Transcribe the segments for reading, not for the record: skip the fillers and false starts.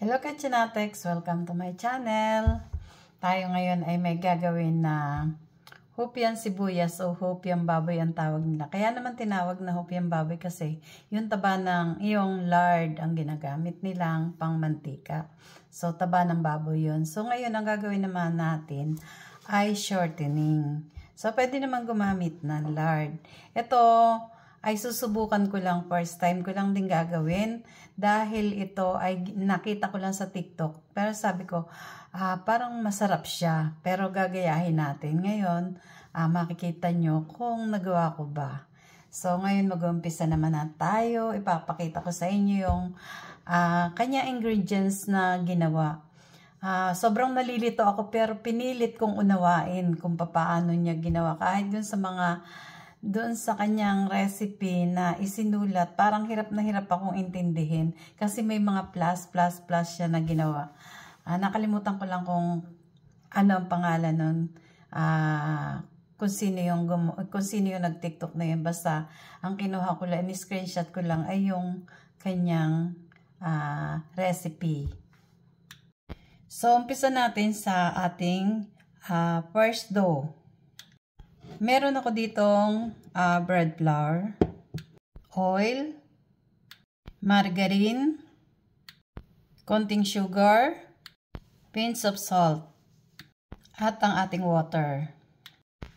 Hello Kachinatics! Welcome to my channel. Tayo ngayon ay may gagawin na hopyang sibuyas o hopyang baboy ang tawag nila. Kaya naman tinawag na hopyang baboy kasi yung taba ng iyong lard ang ginagamit nilang pangmantika. So taba ng baboy yun. So ngayon ang gagawin naman natin ay shortening. So pwede naman gumamit ng lard. Ito ay susubukan ko lang, first time ko lang din gagawin dahil ito ay nakita ko lang sa TikTok. Pero sabi ko, parang masarap siya. Pero gagayahin natin. Ngayon, makikita nyo kung nagawa ko ba. So, ngayon mag-umpisa naman na tayo. Ipapakita ko sa inyo yung kanya ingredients na ginawa. Sobrang nalilito ako pero pinilit kong unawain kung paano niya ginawa. Kahit dun sa doon sa kanyang recipe na isinulat, parang hirap na hirap akong intindihin kasi may mga plus siya na ginawa. Nakalimutan ko lang kung ano ang pangalan nun, kung sino yung nag-TikTok na yun. Basta ang kinuha ko lang, ni-screenshot ko lang ay yung kanyang recipe. So, umpisa natin sa ating first dough. Meron ako ditong bread flour, oil, margarine, konting sugar, pinch of salt, at ang ating water.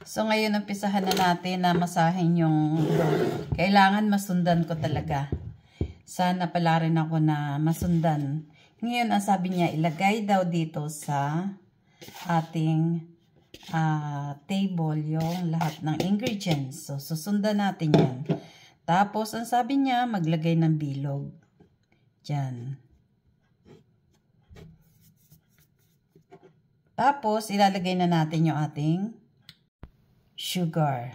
So ngayon umpisahan na natin na masahin yung dough. Kailangan masundan ko talaga. Sana pala rin ako na masundan. Ngayon ang sabi niya ilagay daw dito sa ating table yung lahat ng ingredients. So, susundan natin yan. Tapos, ang sabi niya, maglagay ng bilog. Diyan. Tapos, ilalagay na natin yung ating sugar.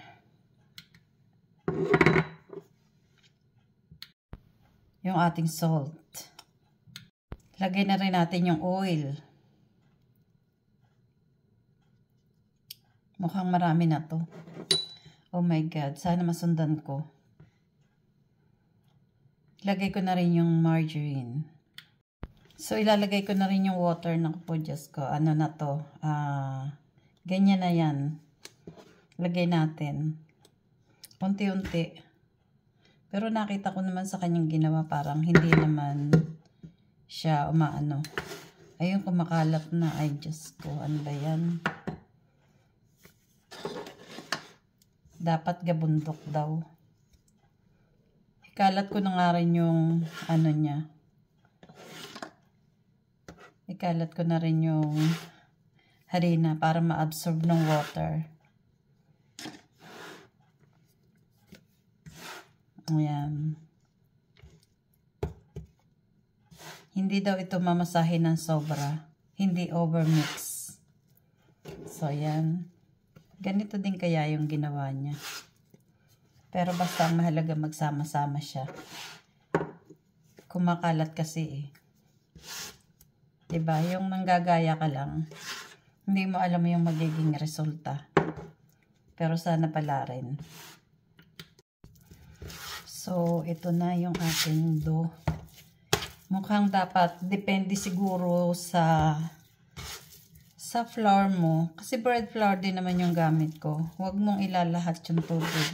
Yung ating salt. Lagay na rin natin yung oil. Mukhang marami na to. Oh my God. Sana masundan ko. Lagay ko na rin yung margarine. So, ilalagay ko na rin yung water ng Diyos ko. Ano na to? Ganyan na yan. Lagay natin. Unti-unti. Pero nakita ko naman sa kanyang ginawa. Parang hindi naman siya umaano. Ayun, kumakalat na. Ay, Diyos ko. Ano ba yan? Dapat gabundok daw. Ikalat ko na nga rin yung ano niya. Ikalat ko na rin yung harina para ma-absorb ng water. Ayan. Hindi daw ito mamasahin ng sobra. Hindi overmix. So, ayan. Ganito din kaya yung ginawa niya. Pero basta ang mahalaga magsama-sama siya. Kumakalat kasi eh. Diba? Yung nanggagaya ka lang, hindi mo alam yung magiging resulta. Pero sana pala rin. So, ito na yung ating dough. Mukhang dapat, depende siguro sa flour mo. Kasi bread flour din naman yung gamit ko. Huwag mong ilalahat yung tubig.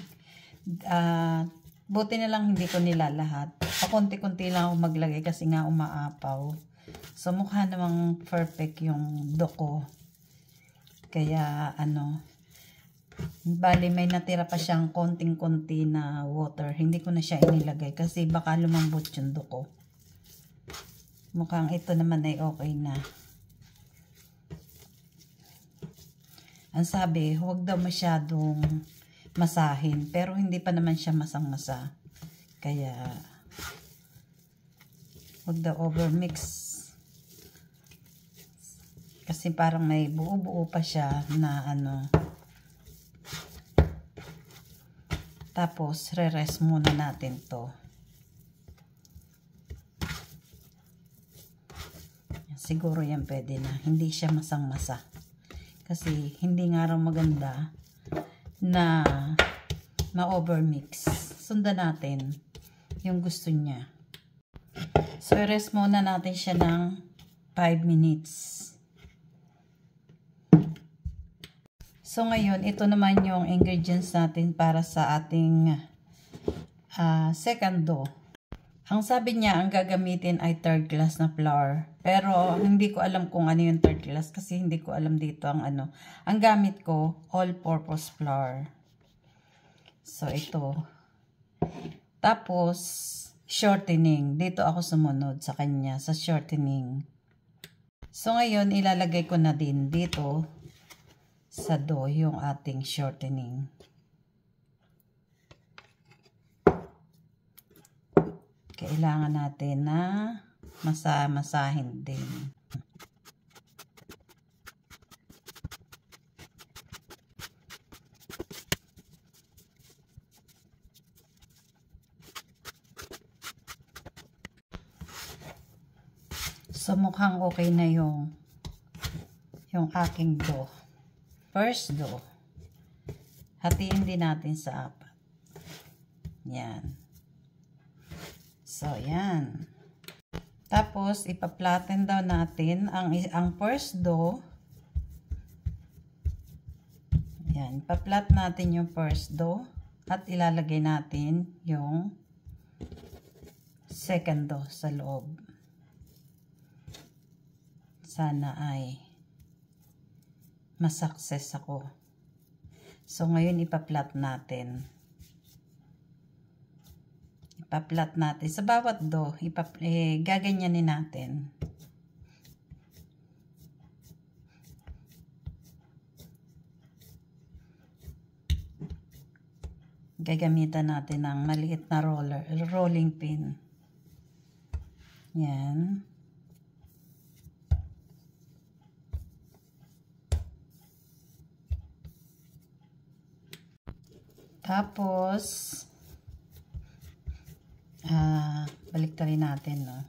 Buti na lang hindi ko nilalahat. Pakunti-kunti lang ako maglagay kasi nga umaapaw. So, mukha namang perfect yung dough ko. Kaya, bali may natira pa siyang konting-kunti na water. Hindi ko na siya inilagay kasi baka lumambot yung dough ko. Mukhang ito naman ay okay na. Ang sabi, huwag daw masyadong masahin. Pero hindi pa naman siya masang-masa. Kaya, huwag daw overmix. Kasi parang may buo-buo pa siya na Tapos, re-rest muna natin to. Siguro yan pwede na. Hindi siya masang-masa. Kasi hindi nga raw maganda na ma-overmix. Sundan natin yung gusto niya. So, i-rest muna natin siya ng 5 minutes. So ngayon, ito naman yung ingredients natin para sa ating second dough. Ang sabi niya, ang gagamitin ay 3rd class na flour. Pero hindi ko alam kung ano yung 3rd class kasi hindi ko alam dito ang ano. Ang gamit ko, all-purpose flour. So ito. Tapos, shortening. Dito ako sumunod sa kanya, sa shortening. So ngayon, ilalagay ko na din dito sa dough yung ating shortening. Kailangan natin na masahin din. So mukhang okay na yung aking dough. First dough. Hatiin din natin sa 4. Yan. So, yan. Tapos, ipa-flatten daw natin ang first dough. Yan. Ipa-flat natin yung first dough. At ilalagay natin yung second dough sa loob. Sana ay ma-success ako. So, ngayon ipa-flat natin. Ipa-flat natin. Sa bawat dough, gaganyanin natin. Gagamitan natin ng maliit na rolling pin. Yan. Tapos, balik rin natin, no?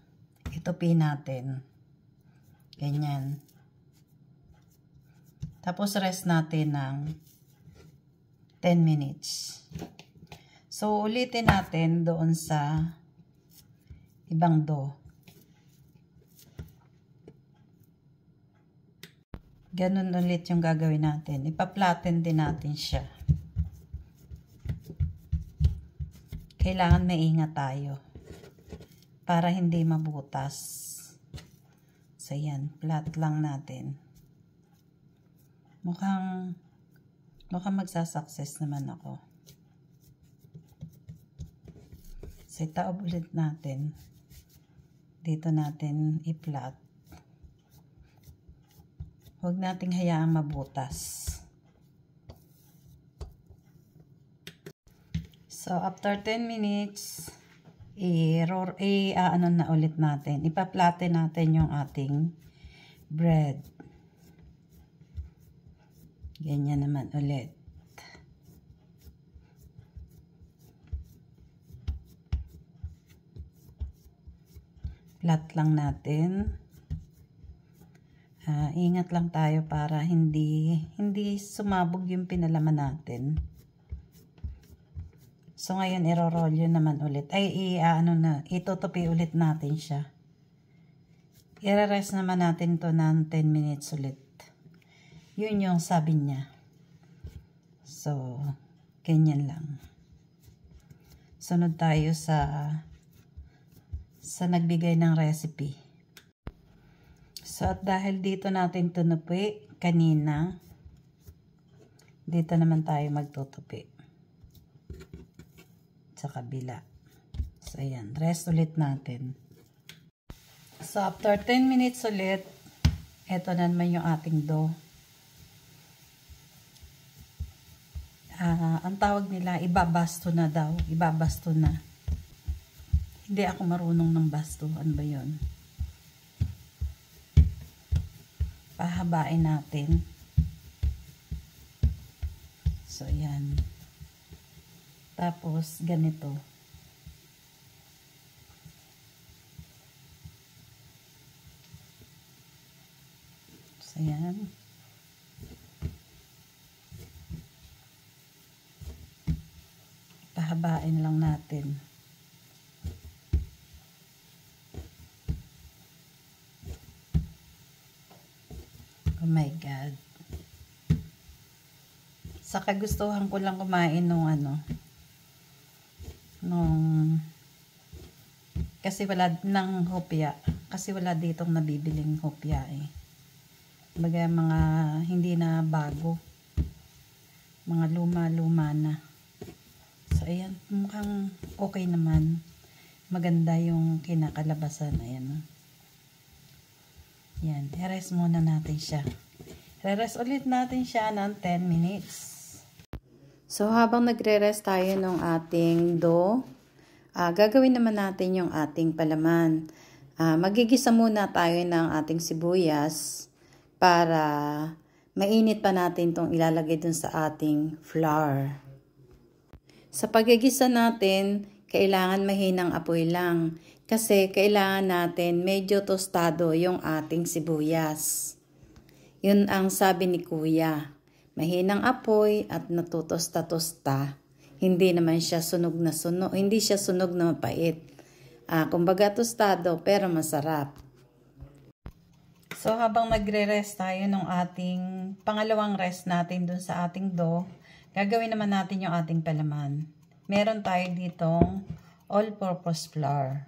Itupin natin. Ganyan. Tapos, rest natin ng 10 minutes. So, ulitin natin doon sa ibang dough. Ganun ulit yung gagawin natin. Ipa-flatten din natin siya. Kailangan maingat tayo para hindi mabutas. So, yan. Flat lang natin. Mukhang magsasucess naman ako. So, itaob ulit natin. Dito natin i-flat. Huwag nating hayaang mabutas. So, after 10 minutes, ano na ulit natin. Ipa-flatten natin yung ating bread. Ganyan naman ulit. Flat lang natin. Ingat lang tayo para hindi sumabog yung pinalaman natin. So, ngayon, iro-roll yun naman ulit. Itutupi ulit natin siya. I-rest naman natin to ng 10 minutes ulit. Yun yung sabi niya. So, ganyan lang. Sunod tayo sa nagbigay ng recipe. So, at dahil dito natin tunupi kanina, dito naman tayo magtutupi. Sa kabila. So, ayan. Rest ulit natin. So, after 10 minutes ulit, eto na naman yung ating dough. Ang tawag nila, ibabasto na daw. Ibabasto na. Hindi ako marunong ng basto. Ano ba yun? Pahabain natin. So, ayan. Tapos, ganito. So, yan. Pahabain lang natin. Oh my God. Sa kagustuhan ko lang kumain nung kasi wala ng hopya. Kasi wala ditong nabibiling hopya eh. Baga mga hindi na bago. Mga luma-luma na. So ayan, mukhang okay naman. Maganda yung kinakalabasan. Ayan. Yan, i-rest muna natin siya. I-rest ulit natin siya ng 10 minutes. So habang nagre-rest tayo ng ating dough, gagawin naman natin yung ating palaman. Magigisa muna tayo ng ating sibuyas para mainit pa natin itong ilalagay dun sa ating flour. Sa pagigisa natin, kailangan mahinang apoy lang kasi kailangan natin medyo tostado yung ating sibuyas. Yun ang sabi ni Kuya. Mahinang apoy at natutosta-tosta. Hindi naman siya sunog na sunog. Hindi siya sunog na mapait. Kumbaga tostado pero masarap. So habang nagre-rest tayo ng ating pangalawang rest natin dun sa ating dough, gagawin naman natin yung ating palaman. Meron tayo ditong all-purpose flour.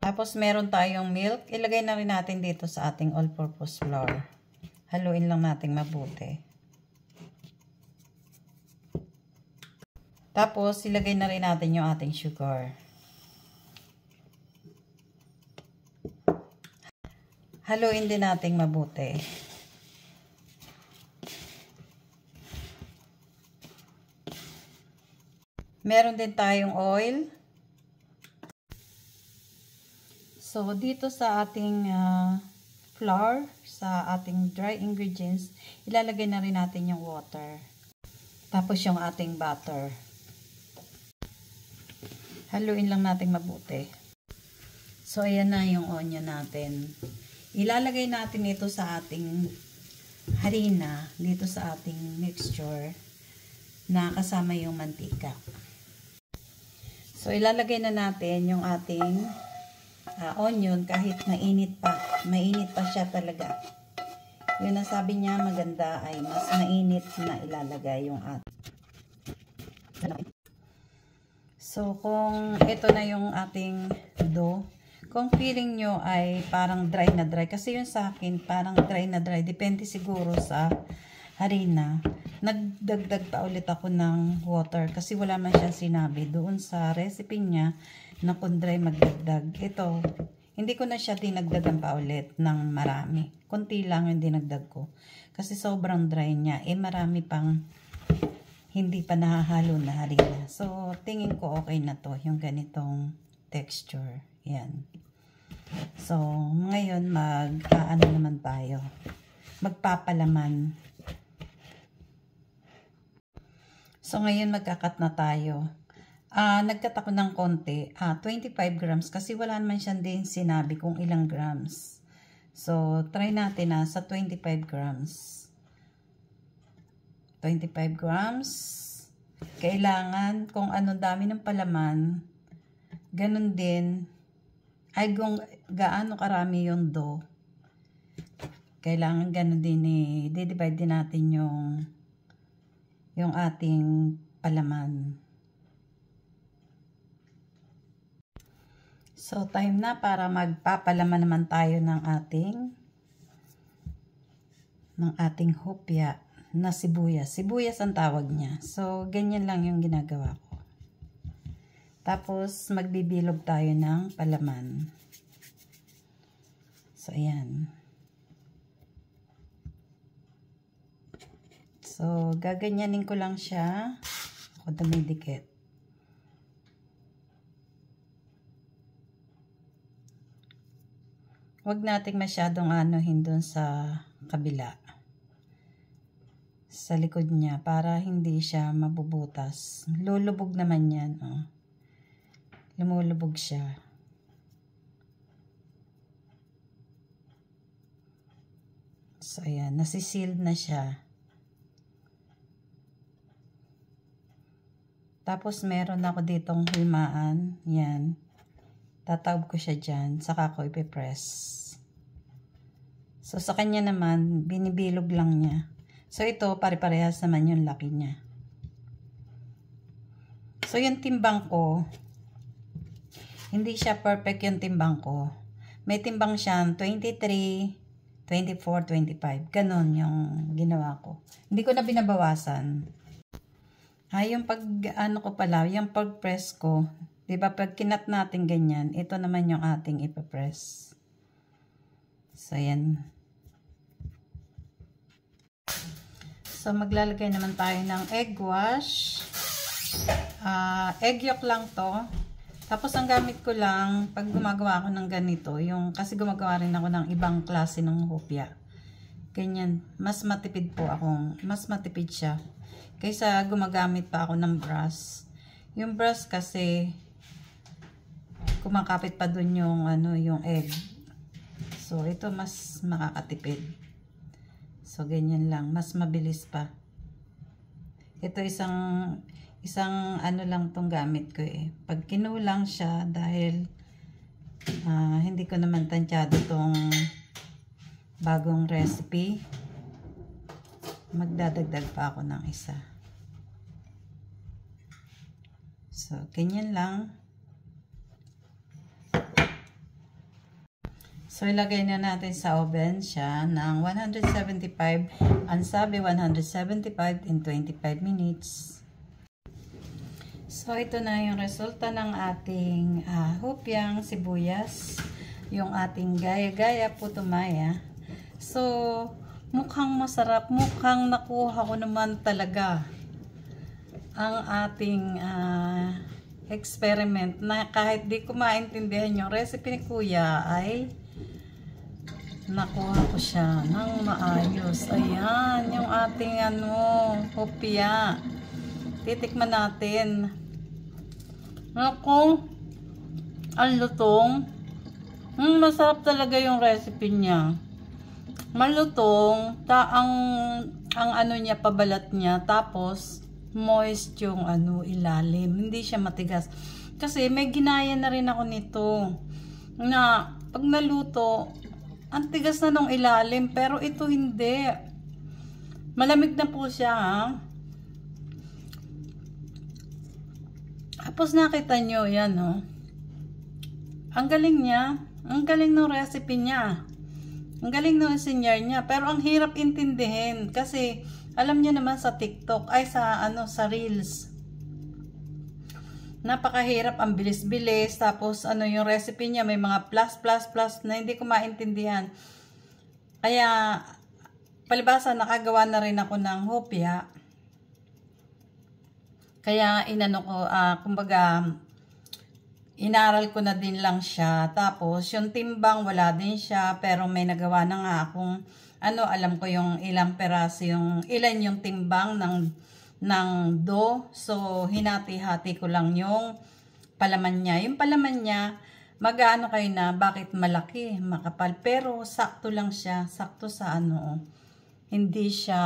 Tapos meron tayong milk. Ilagay na rin natin dito sa ating all-purpose flour. Haluin lang natin mabuti. Tapos, ilagay na rin natin yung ating sugar. Haluin din natin mabuti. Meron din tayong oil. So, dito sa ating flour, sa ating dry ingredients, ilalagay na rin natin yung water. Tapos yung ating butter. Haluin lang natin mabuti. So, ayan na yung onion natin. Ilalagay natin ito sa ating harina, dito sa ating mixture, na kasama yung mantika. So, ilalagay na natin yung ating onion kahit mainit pa. Mainit pa siya talaga. Yun ang sabi niya, maganda ay mas mainit na ilalagay yung ating. So, kung ito na yung ating dough, kung feeling nyo ay parang dry na dry, kasi yun sa akin parang dry na dry, depende siguro sa harina, nagdagdag pa ulit ako ng water kasi wala man siyang sinabi doon sa recipe niya na kung dry magdagdag. Ito, hindi ko na siya dinagdagan pa ulit ng marami. Kunti lang yung dinagdag ko. Kasi sobrang dry niya. Marami pang hindi pa nahahalo na harina. So, tingin ko okay na to, yung ganitong texture. Yan. So, ngayon ano naman tayo. Magpapalaman. So, ngayon magkakat na tayo. Nagkat ako ng konti. 25 grams kasi wala naman siyang din sinabi kung ilang grams. So, try natin sa 25 grams. 25 grams. Kailangan kung ano dami ng palaman, ganun din, ay kung gaano karami yung dough, kailangan ganun din i-divide din natin yung ating palaman. So, time na para magpapalaman naman tayo ng ating hopya na sibuyas. Sibuyas ang tawag niya. So, ganyan lang yung ginagawa ko. Tapos, magbibilog tayo ng palaman. So, ayan. So, gaganyanin ko lang siya. Ako dumidikit. Huwag nating masyadong anuhin dun sa kabila. Sa likod niya para hindi siya mabubutas. Lulubog naman yan. Oh. Lumulubog siya. So, ayan. Nasisealed na siya. Tapos, meron ako ditong hulmaan. Yan. Tatawag ko siya dyan. Saka ko ipipress. So, sa kanya naman, binibilog lang niya. So, ito, pare-parehas naman yung laki niya. So, yung timbang ko, hindi siya perfect yung timbang ko. May timbang siyang 23, 24, 25. Ganon yung ginawa ko. Hindi ko na binabawasan. Yung pag, ano ko pala, yung pag-press ko, diba, pag kinat natin ganyan, ito naman yung ating ipapress. So, yan. So, maglalagay naman tayo ng egg wash. Egg yolk lang to. Tapos, ang gamit ko lang, pag gumagawa ako ng ganito, kasi gumagawa rin ako ng ibang klase ng hopya. Ganyan. Mas matipid po ako. Mas matipid siya. Kaysa gumagamit pa ako ng brush. Yung brush kasi, kumakapit pa dun yung, yung egg. So, ito mas makakatipid. So, ganyan lang. Mas mabilis pa. Ito isang lang tong gamit ko eh. Pag kinulang siya, dahil hindi ko naman tansyado tong bagong recipe, magdadagdag pa ako ng isa. So, ganyan lang. So, ilagay na natin sa oven siya ng 175. Ang sabi, 175 in 25 minutes. So, ito na yung resulta ng ating hopyang sibuyas. Yung ating gaya-gaya puto maya. So, mukhang masarap. Mukhang nakuha ko naman talaga ang ating experiment na kahit di ko maintindihan yung recipe ni Kuya ay nakuha ko siya ng maayos. Ayan, yung ating hopya. Titikman natin. Naku, ang lutong. Masarap talaga yung recipe niya. Malutong, ang niya, pabalat niya, tapos moist yung ilalim. Hindi siya matigas. Kasi may ginaya na rin ako nito. Na pag naluto, ang tigas na nung ilalim, pero ito hindi. Malamig na po siya, ha. Tapos nakita nyo, yan, oh. Ang galing niya. Ang galing ng recipe niya. Ang galing ng engineer niya. Pero ang hirap intindihin. Kasi, alam niyo naman sa TikTok, ay sa Reels. Napakahirap, ang bilis-bilis. Tapos, yung recipe niya, may mga plus na hindi ko maintindihan. Kaya, palibasa, nakagawa na rin ako ng hopya. Kaya, kumbaga, inaral ko na din lang siya. Tapos, yung timbang, wala din siya. Pero may nagawa na nga akong, alam ko yung ilang peraso, ilan yung timbang ng dough. So, hinati-hati ko lang yung palaman niya. Yung palaman niya, mag-ano kayo na, bakit malaki, makapal. Pero, sakto lang siya. Sakto sa hindi siya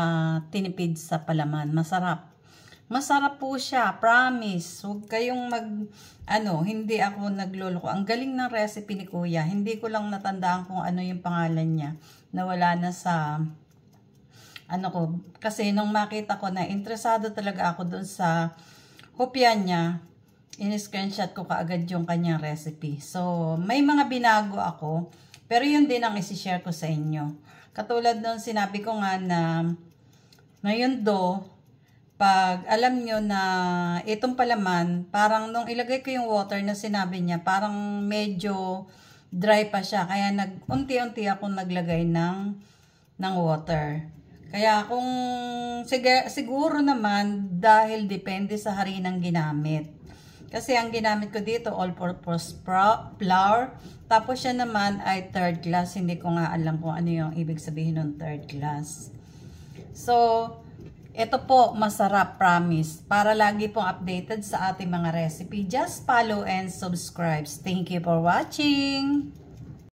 tinipid sa palaman. Masarap. Masarap po siya. Promise. Huwag kayong hindi ako nagloloko. Ang galing ng recipe ni Kuya. Hindi ko lang natandaan kung ano yung pangalan niya. Nawala na sa ko, kasi nung makita ko na interesado talaga ako doon sa hopya niya, in-screenshot ko kaagad yung kanyang recipe. So, may mga binago ako, pero yun din ang isi-share ko sa inyo. Katulad nung sinabi ko nga na yun pag alam nyo na itong palaman, parang nung ilagay ko yung water na sinabi niya, parang medyo dry pa siya. Kaya unti-unti ako naglagay ng water. Kaya kung siguro naman dahil depende sa harinang ginamit. Kasi ang ginamit ko dito all-purpose flour. Tapos siya naman ay third class. Hindi ko nga alam kung ano yung ibig sabihin ng third class. So, ito po masarap, promise. Para lagi pong updated sa ating mga recipe, just follow and subscribe. Thank you for watching.